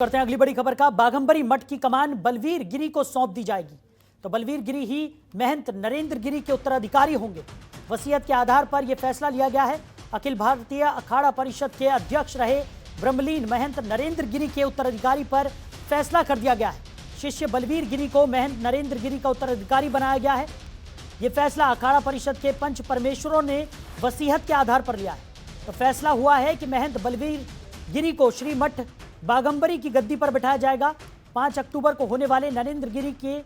करते हैं अगली बड़ी खबर का। बाघंबरी मठ की कमान बलवीर गिरी को सौंप दी जाएगी। तो बलवीर गिरी ही महंत नरेंद्र गिरी के उत्तराधिकारी होंगे। वसीयत के आधार पर यह फैसला लिया गया है। अखिल भारतीय अखाड़ा परिषद के अध्यक्ष रहे ब्रह्मलीन महंत नरेंद्र गिरी के उत्तराधिकारी पर फैसला कर दिया गया है। शिष्य बलवीर गिरी को महंत नरेंद्र गिरी का उत्तराधिकारी बनाया गया है। यह फैसला अखाड़ा परिषद के पंच परमेश्वरों ने वसीयत के आधार पर लिया है। तो फैसला हुआ है कि महंत बलवीर गिरी को श्री मठ बाघंबरी की गद्दी पर बिठाया जाएगा। 5 अक्टूबर को होने वाले नरेंद्र गिरी के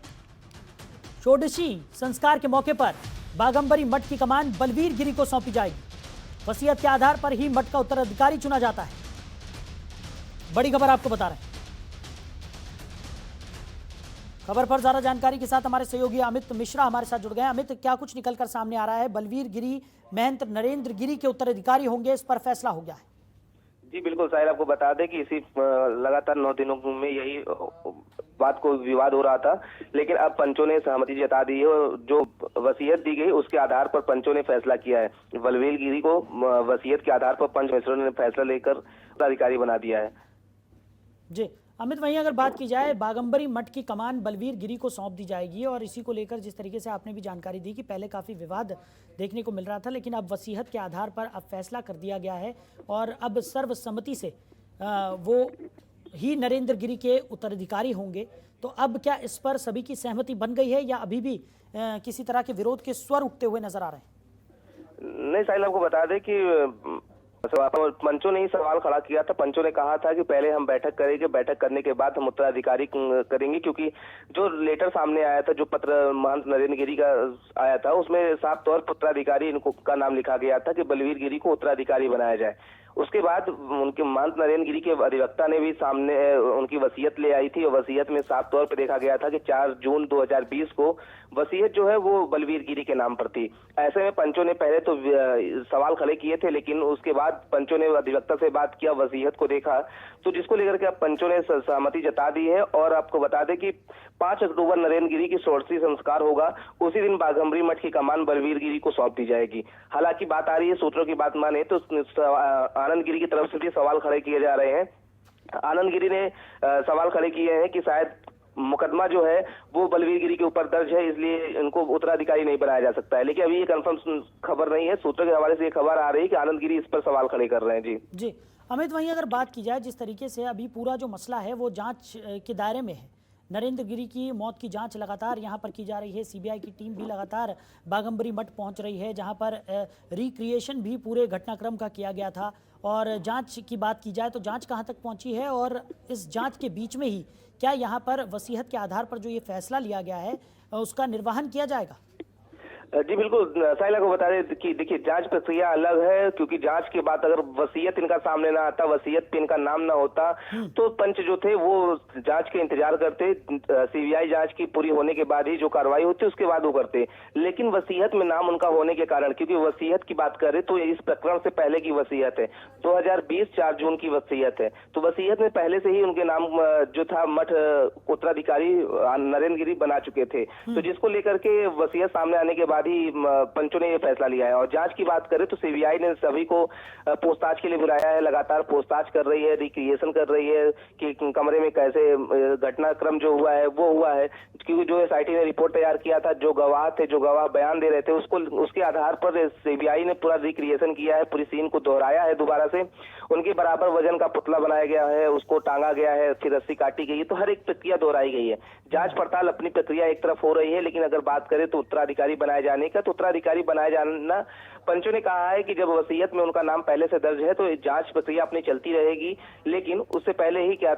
षोडशी संस्कार के मौके पर बाघंबरी मठ की कमान बलवीर गिरी को सौंपी जाएगी। वसीयत के आधार पर ही मठ का उत्तराधिकारी चुना जाता है। बड़ी खबर आपको बता रहे हैं। खबर पर ज्यादा जानकारी के साथ हमारे सहयोगी अमित मिश्रा हमारे साथ जुड़ गए। अमित, क्या कुछ निकलकर सामने आ रहा है? बलवीर गिरी महंत नरेंद्र गिरी के उत्तराधिकारी होंगे, इस पर फैसला हो गया है। जी बिल्कुल साहिल, आपको बता दें कि इसी लगातार 9 दिनों में यही बात को विवाद हो रहा था, लेकिन अब पंचों ने सहमति जता दी है और जो वसीयत दी गई उसके आधार पर पंचों ने फैसला किया है। बलवीर गिरी को वसीयत के आधार पर पंच मिश्रों ने फैसला लेकर अधिकारी बना दिया है। जी अमित, वहीं अगर बात की जाए, बाघंबरी मठ की कमान बलवीर गिरी को सौंप दी जाएगी और इसी को लेकर जिस तरीके से आपने भी जानकारी दी कि पहले काफ़ी विवाद देखने को मिल रहा था, लेकिन अब वसीयत के आधार पर अब फैसला कर दिया गया है और अब सर्वसम्मति से वो ही नरेंद्र गिरी के उत्तराधिकारी होंगे। तो अब क्या इस पर सभी की सहमति बन गई है या अभी भी किसी तरह के विरोध के स्वर उठते हुए नजर आ रहे हैं? नहीं साहिल, आपको बता दें कि पंचों ने ही सवाल खड़ा किया था। पंचों ने कहा था कि पहले हम बैठक करेंगे, बैठक करने के बाद हम उत्तराधिकारी करेंगे, क्योंकि जो लेटर सामने आया था, जो पत्र महंत नरेंद्र गिरी का आया था, उसमें साफ तौर पर उत्तराधिकारी इनको का नाम लिखा गया था कि बलवीर गिरी को उत्तराधिकारी बनाया जाए। उसके बाद उनके महंत नरेंद्र गिरी के अधिवक्ता ने भी सामने उनकी वसीयत ले आई थी और वसीयत में साफ तौर पर देखा गया था कि 4 जून 2020 को वसीयत जो है वो बलवीर गिरी के नाम पर थी। ऐसे में पंचों ने पहले तो सवाल खड़े किए थे, लेकिन उसके बाद पंचों ने अधिवक्ता से बात किया, वसीयत को देखा, तो जिसको लेकर के अब पंचों ने सहमति जता दी है। और आपको बता दें कि 5 अक्टूबर नरेंद्र गिरी की षोडशी संस्कार होगा, उसी दिन बाघंबरी मठ की कमान बलवीर गिरी को सौंप दी जाएगी। हालांकि बात आ रही है, सूत्रों की बात माने तो आनंद गिरी की तरफ से भी सवाल खड़े किए जा रहे हैं। आनंद गिरी ने सवाल खड़े किए हैं कि शायद मुकदमा जो है वो बलवीर गिरी के ऊपर दर्ज है, इसलिए इनको उत्तराधिकारी नहीं बनाया जा सकता है। लेकिन अभी ये कंफर्म खबर नहीं है, सूत्रों के हवाले से ये खबर आ रही है कि आनंद गिरी इस पर सवाल खड़े कर रहे हैं। जी अमित, वहीं अगर बात की जाए, जिस तरीके से अभी पूरा जो मसला है वो जांच के दायरे में है। नरेंद्र गिरी की मौत की जांच लगातार यहां पर की जा रही है। सीबीआई की टीम भी लगातार बाघंबरी मठ पहुंच रही है, जहां पर रिक्रिएशन भी पूरे घटनाक्रम का किया गया था। और जांच की बात की जाए तो जांच कहां तक पहुंची है और इस जांच के बीच में ही क्या यहां पर वसीयत के आधार पर जो ये फैसला लिया गया है उसका निर्वहन किया जाएगा? जी बिल्कुल साहिला को बता दें कि देखिए, जांच प्रक्रिया अलग है, क्योंकि जांच के बाद अगर वसीयत इनका सामने ना आता, वसीयत पे इनका नाम ना होता, तो पंच जो थे वो जांच के इंतजार करते। सीबीआई जांच की पूरी होने के बाद ही जो कार्रवाई होती उसके बाद वो करते। लेकिन वसीयत में नाम उनका होने के कारण, क्योंकि वसीयत की बात करें तो इस प्रकरण से पहले की वसीयत है, 2020 4 जून की वसीयत है, तो वसीयत में पहले से ही उनके नाम जो था मठ उत्तराधिकारी नरेंद्र गिरी बना चुके थे। तो जिसको लेकर के वसीयत सामने आने के बाद ही पंचों ने ये फैसला लिया है। और जांच की बात करें तो सीबीआई ने सभी को पूछताछ के लिए बुलाया है, लगातार पूछताछ कर रही है, रिक्रिएशन कर रही है कि कमरे में कैसे घटनाक्रम जो हुआ है वो हुआ है। क्योंकि जो एसआईटी ने रिपोर्ट तैयार किया था, जो गवाह थे, जो गवाह बयान दे रहे थे, उसके आधार पर सीबीआई ने पूरा रिक्रिएशन किया है, पूरी सीन को दोहराया है दोबारा से। उनके बराबर वजन का पुतला बनाया गया है, उसको टांगा गया है, फिर रस्सी काटी गई है, तो हर एक प्रक्रिया दोहराई गई है। जांच पड़ताल अपनी प्रक्रिया एक तरफ हो रही है, लेकिन अगर बात करें तो उत्तराधिकारी बनाए जाने का, तो उत्तराधिकारी बनाया जाना, पंचों ने कहा है कि जब वसीयत में उनका नाम पहले से दर्ज है तो जांच प्रक्रिया अपनी चलती रहेगी, लेकिन उससे पहले ही क्या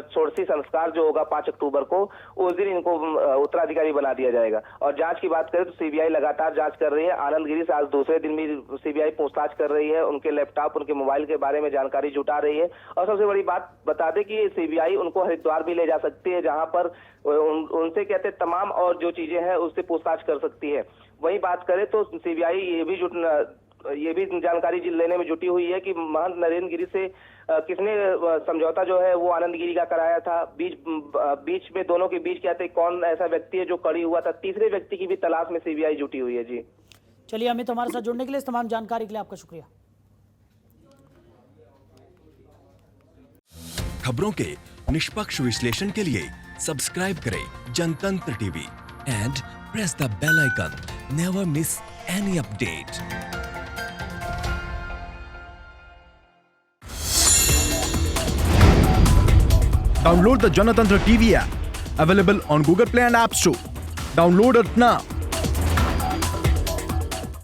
षोडशी संस्कार जो होगा 5 अक्टूबर को, उस दिन इनको उत्तराधिकारी बना दिया जाएगा। और जांच की बात करें तो सीबीआई लगातार जांच कर रही है। आनंद गिरी से आज दूसरे दिन भी सीबीआई पूछताछ कर रही है, उनके लैपटॉप, उनके मोबाइल के बारे में जानकारी जुटा रही है। और सबसे बड़ी बात बता दें कि सीबीआई उनको हरिद्वार भी ले जा सकती है, जहां पर उनसे कहते तमाम और जो चीजें हैं उससे पूछताछ कर सकती है। वही बात करें तो सीबीआई ये भी जानकारी लेने में जुटी हुई है कि महंत नरेंद्र गिरी से किसने समझौता जो है वो आनंद गिरी का कराया था। बीच में दोनों के बीच क्या थे, कौन ऐसा व्यक्ति है जो कड़ी हुआ था, तीसरे व्यक्ति की भी तलाश में सीबीआई जुटी हुई है। जी चलिए अमित, हमारे साथ जुड़ने के लिए, इस तमाम जानकारी के लिए आपका शुक्रिया। खबरों के निष्पक्ष विश्लेषण के लिए सब्सक्राइब करें Janatantra TV and press the bell icon. Never miss any update. Download the Janatantra TV app, available on Google Play and App Store. Download it now.